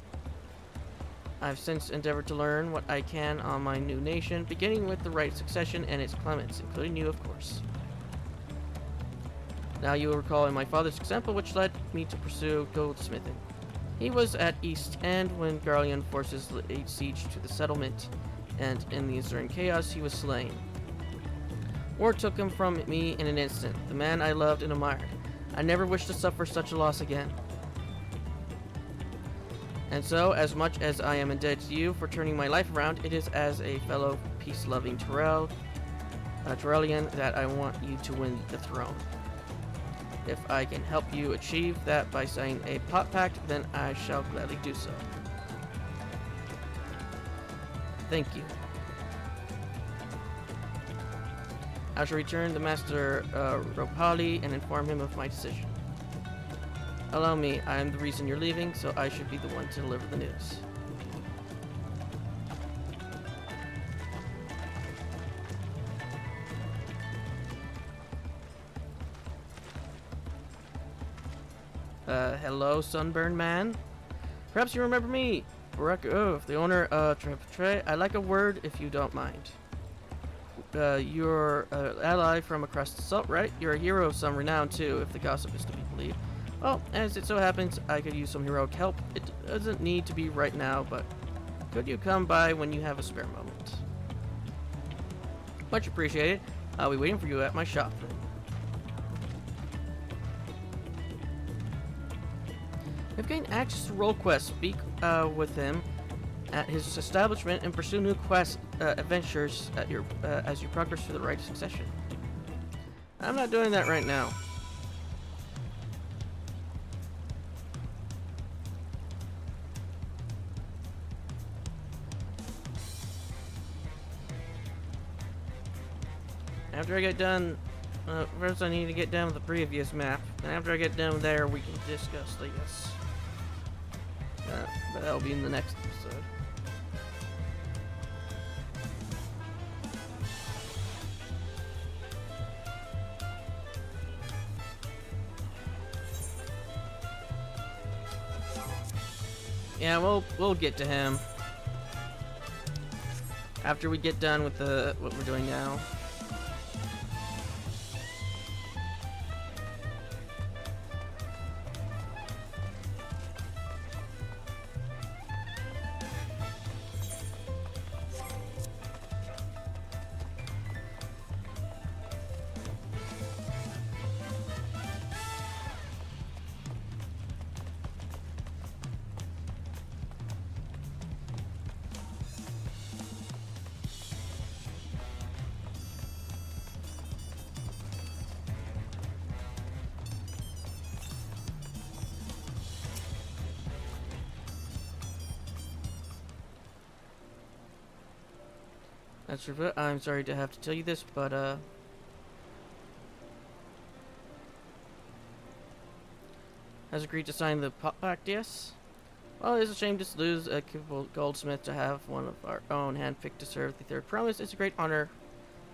I've since endeavored to learn what I can on my new nation, beginning with the right of succession and its claimants, including you, of course. Now you will recall in my father's example, which led me to pursue goldsmithing. He was at East End when Garlean forces laid siege to the settlement, and in the ensuing chaos he was slain. War took him from me in an instant, the man I loved and admired. I never wish to suffer such a loss again. And so, as much as I am indebted to you for turning my life around, it is as a fellow peace-loving Dawntrailian that I want you to win the throne. If I can help you achieve that by signing a pot pact, then I shall gladly do so. Thank you. I shall return to Master Ropali and inform him of my decision. Allow me, I am the reason you're leaving, so I should be the one to deliver the news. Hello, Sunburned Man. Perhaps you remember me, Barack Ove, the owner of Dawntrail. I'd like a word if you don't mind. You're an ally from across the salt, right? You're a hero of some renown, too, if the gossip is to be believed. Well, as it so happens, I could use some heroic help. It doesn't need to be right now, but could you come by when you have a spare moment? Much appreciated. I'll be waiting for you at my shop. We've gained access to role quests. Speak with him at his establishment and pursue new quest adventures at as you progress through the right of succession. I'm not doing that right now. After I get done, first I need to get done with the previous map, and after I get done there, we can discuss this. But that'll be in the next episode. Yeah, we'll get to him after we get done with what we're doing now. That's true. I'm sorry to have to tell you this, but has agreed to sign the pact. Yes. Well, it's a shame to lose a capable goldsmith. To have one of our own handpicked to serve the third promise is a great honor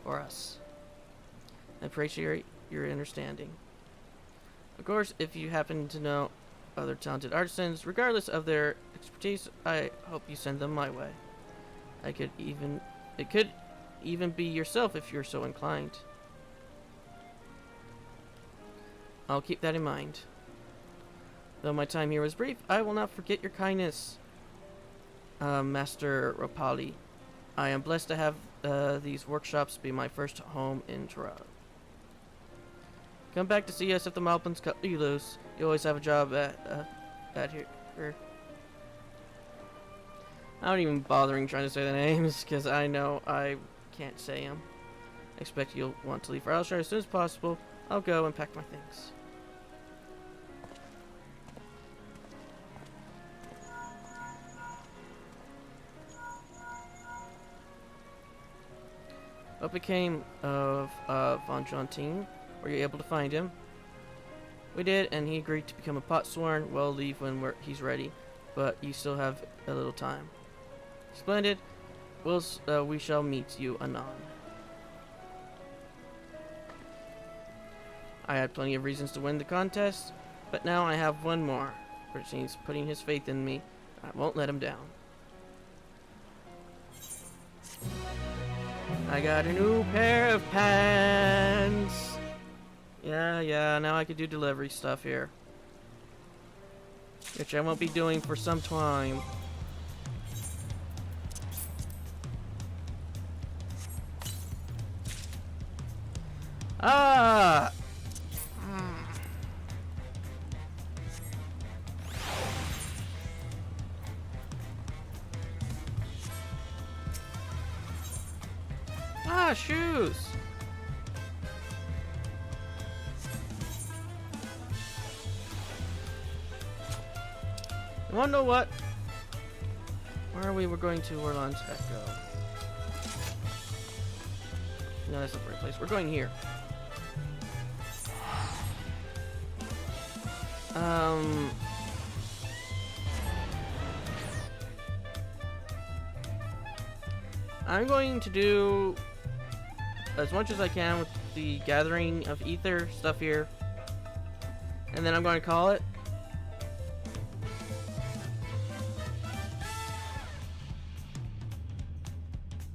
for us. I appreciate your understanding. Of course, if you happen to know other talented artisans, regardless of their expertise, I hope you send them my way. It could even be yourself if you're so inclined. I'll keep that in mind. Though my time here was brief, I will not forget your kindness, Master Rapali. I am blessed to have these workshops be my first home in Toronto. Come back to see us if the Malpins cut you loose. You always have a job at here. I'm not even bothering trying to say the names, because I know I can't say them. I expect you'll want to leave for Alshire as soon as possible. I'll go and pack my things. What became of Von Jontine? Were you able to find him? We did, and he agreed to become a potsworn. We'll leave when he's ready, but you still have a little time. Splendid. We shall meet you anon. I had plenty of reasons to win the contest, but now I have one more, which he's putting his faith in me. I won't let him down. I got a new pair of pants. Yeah, now I can do delivery stuff here. Which I won't be doing for some time. Ah! Ah, shoes! You wanna know what? Where are we? We're going to Orlon's Echo. No, that's not the right place. We're going here. I'm going to do as much as I can with the gathering of ether stuff here, and then I'm going to call it.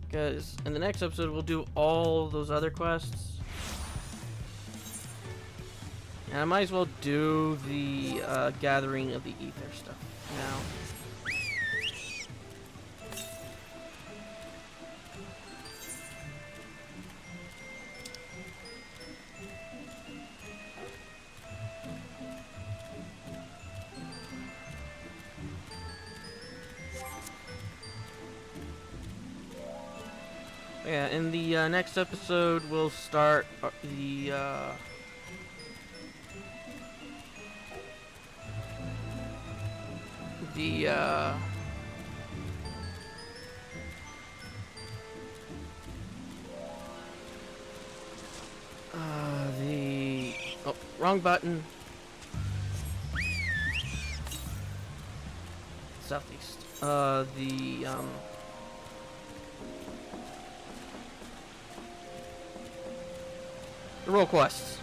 Because in the next episode we'll do all those other quests, and I might as well do the gathering of the ether stuff now. Yeah, in the next episode, we'll start the oh, wrong button. Southeast. The role quests.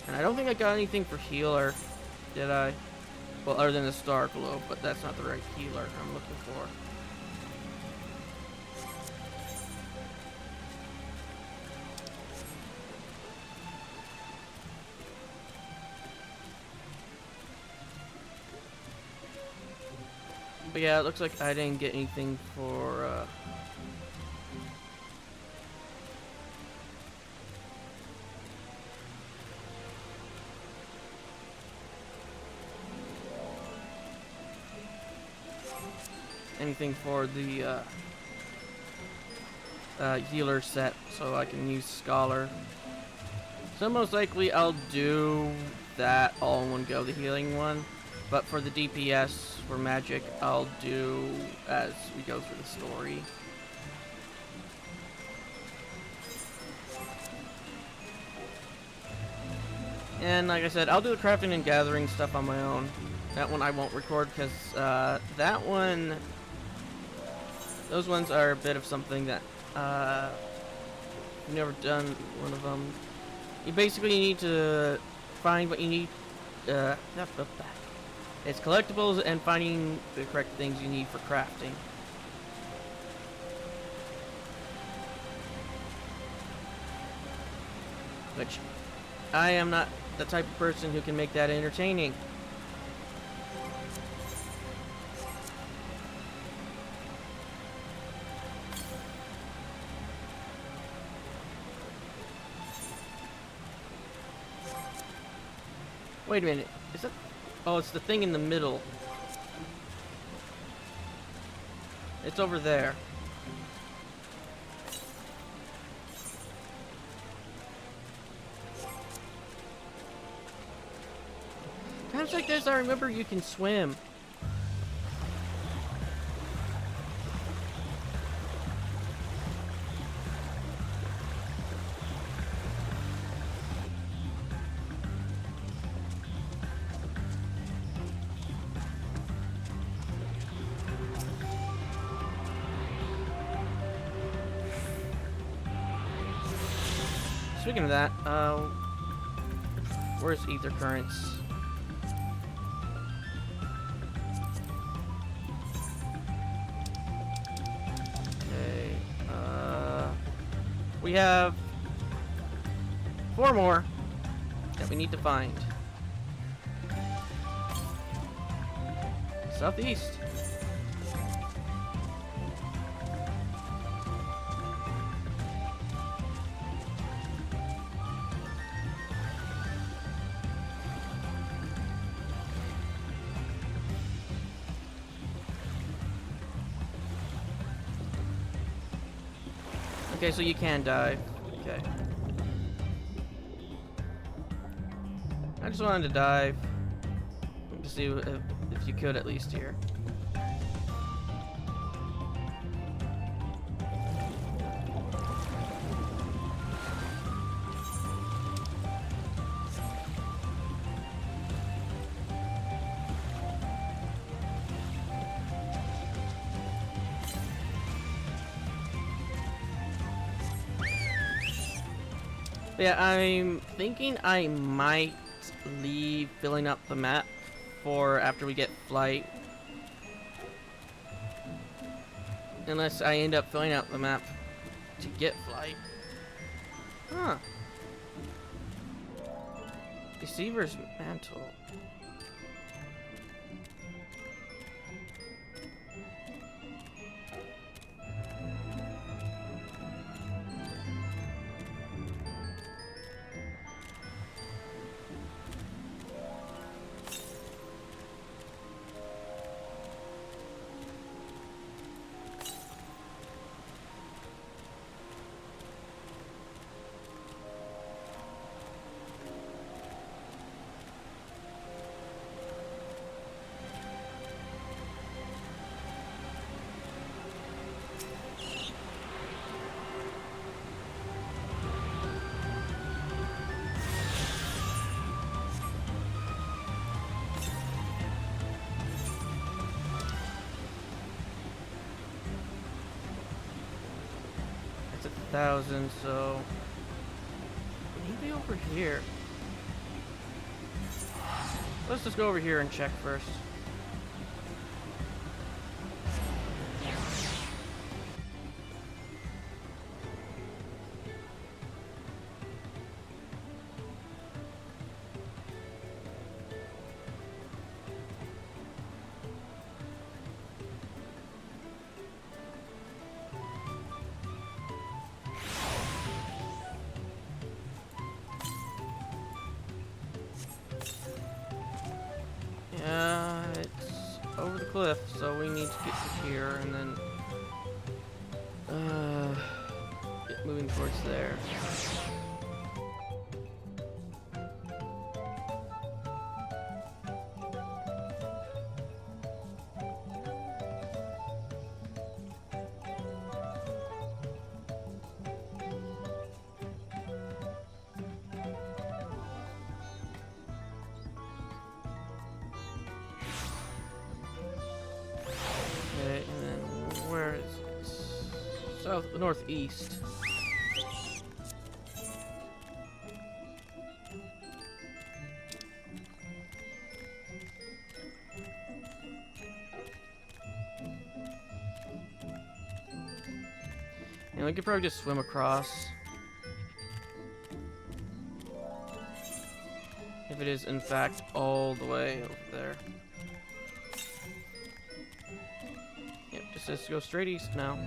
And I don't think I got anything for healer, did I? Well, other than the star globe, but that's not the right healer I'm looking for. But yeah, it looks like I didn't get anything for anything for the healer set, so I can use Scholar. So most likely I'll do that all in one go, the healing one. But for the DPS, for magic, I'll do as we go through the story. And like I said, I'll do the crafting and gathering stuff on my own. That one I won't record because that one, those ones are a bit of something that I've never done one of them. You basically need to find what you need. It's collectibles and finding the correct things you need for crafting. Which I am not the type of person who can make that entertaining. Wait a minute, is that... Oh, it's the thing in the middle. It's over there. Times like this, I remember you can swim. Speaking of that, where's Ether Currents? Okay, we have 4 more that we need to find. Southeast. Okay, so you can dive. Okay. I just wanted to dive to see if you could at least here. Yeah, I'm thinking I might leave filling up the map for after we get flight. Unless I end up filling out the map to get flight. Huh. Deceiver's Mantle. It's 1,000, so maybe over here. Let's just go over here and check first. It's over the cliff, so we need to get to here and then get moving towards there. northeast. And we could probably just swim across. If it is, in fact, all the way over there. Yep, just says to go straight east now.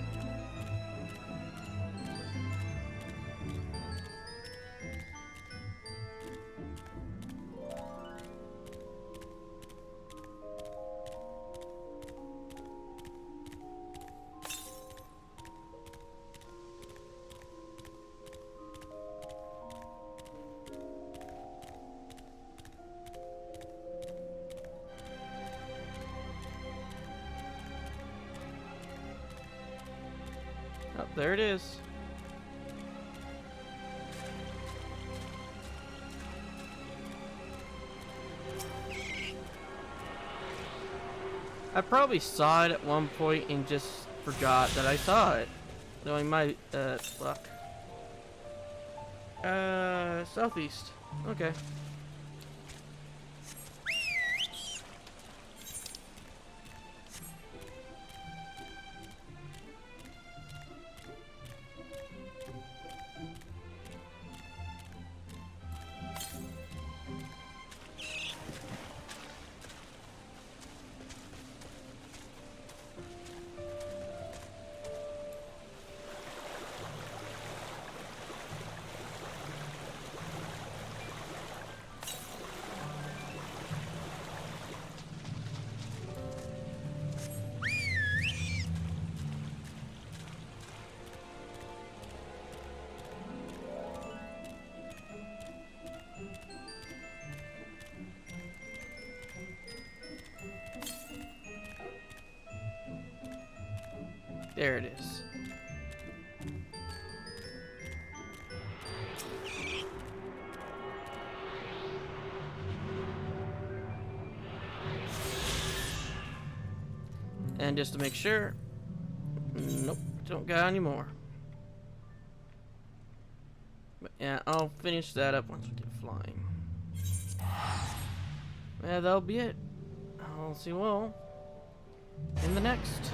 Oh, there it is. I probably saw it at one point and just forgot that I saw it. Knowing my luck. Southeast. Okay. There it is. And just to make sure, nope, don't got any more. But yeah, I'll finish that up once we get flying. Yeah, that'll be it. I'll see you all in the next.